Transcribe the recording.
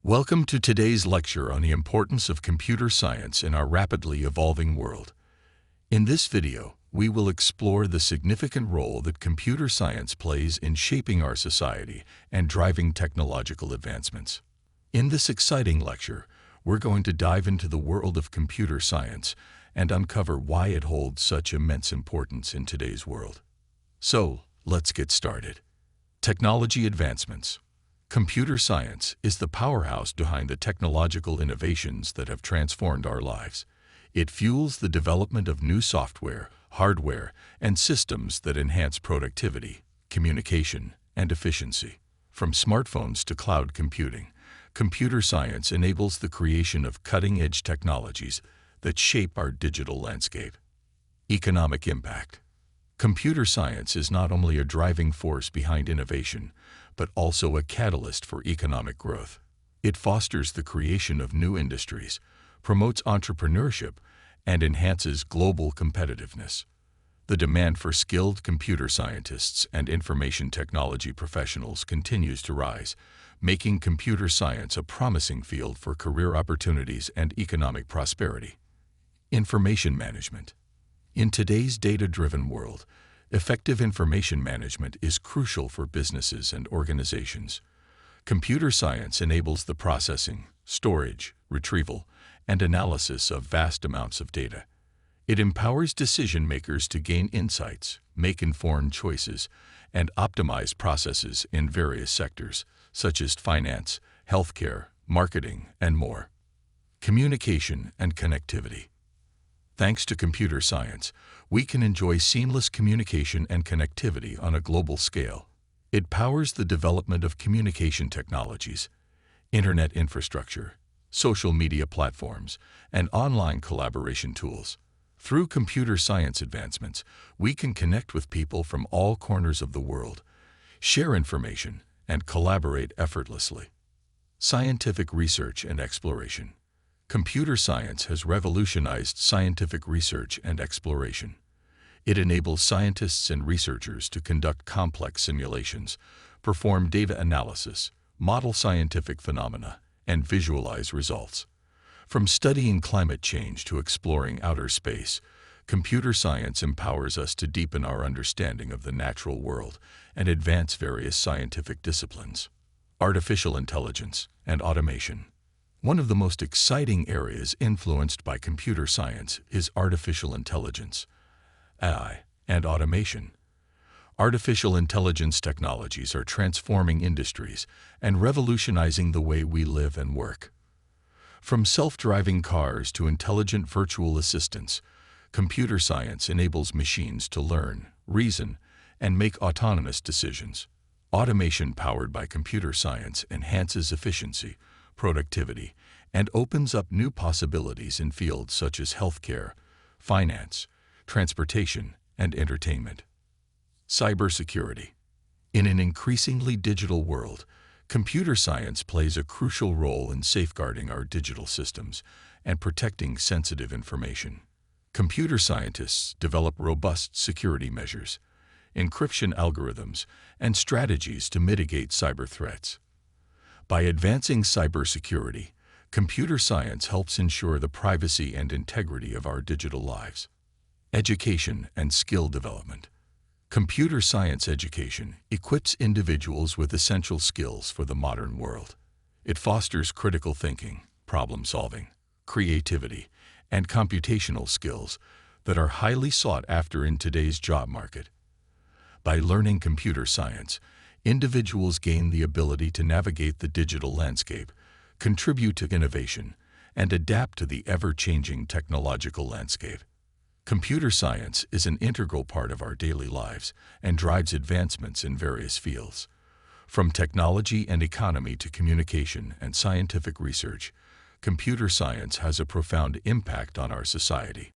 Welcome to today's lecture on the importance of computer science in our rapidly evolving world. In this video, we will explore the significant role that computer science plays in shaping our society and driving technological advancements. In this exciting lecture, we're going to dive into the world of computer science and uncover why it holds such immense importance in today's world. So, let's get started. Technology advancements. Computer science is the powerhouse behind the technological innovations that have transformed our lives. It fuels the development of new software, hardware, and systems that enhance productivity, communication, and efficiency. From smartphones to cloud computing, computer science enables the creation of cutting-edge technologies that shape our digital landscape. Economic impact. Computer science is not only a driving force behind innovation, but also a catalyst for economic growth. It fosters the creation of new industries, promotes entrepreneurship, and enhances global competitiveness. The demand for skilled computer scientists and information technology professionals continues to rise, making computer science a promising field for career opportunities and economic prosperity. Information management. In today's data-driven world, effective information management is crucial for businesses and organizations. Computer science enables the processing, storage, retrieval, and analysis of vast amounts of data. It empowers decision-makers to gain insights, make informed choices, and optimize processes in various sectors, such as finance, healthcare, marketing, and more. Communication and connectivity. Thanks to computer science, we can enjoy seamless communication and connectivity on a global scale. It powers the development of communication technologies, internet infrastructure, social media platforms, and online collaboration tools. Through computer science advancements, we can connect with people from all corners of the world, share information, and collaborate effortlessly. Scientific research and exploration. Computer science has revolutionized scientific research and exploration. It enables scientists and researchers to conduct complex simulations, perform data analysis, model scientific phenomena, and visualize results. From studying climate change to exploring outer space, computer science empowers us to deepen our understanding of the natural world and advance various scientific disciplines. Artificial intelligence and automation. One of the most exciting areas influenced by computer science is artificial intelligence, AI, and automation. Artificial intelligence technologies are transforming industries and revolutionizing the way we live and work. From self-driving cars to intelligent virtual assistants, computer science enables machines to learn, reason, and make autonomous decisions. Automation powered by computer science enhances efficiency, productivity, and opens up new possibilities in fields such as healthcare, finance, transportation, and entertainment. Cybersecurity. In an increasingly digital world, computer science plays a crucial role in safeguarding our digital systems and protecting sensitive information. Computer scientists develop robust security measures, encryption algorithms, and strategies to mitigate cyber threats. By advancing cybersecurity, computer science helps ensure the privacy and integrity of our digital lives. Education and skill development. Computer science education equips individuals with essential skills for the modern world. It fosters critical thinking, problem solving, creativity, and computational skills that are highly sought after in today's job market. By learning computer science, individuals gain the ability to navigate the digital landscape, contribute to innovation, and adapt to the ever-changing technological landscape. Computer science is an integral part of our daily lives and drives advancements in various fields. From technology and economy to communication and scientific research, computer science has a profound impact on our society.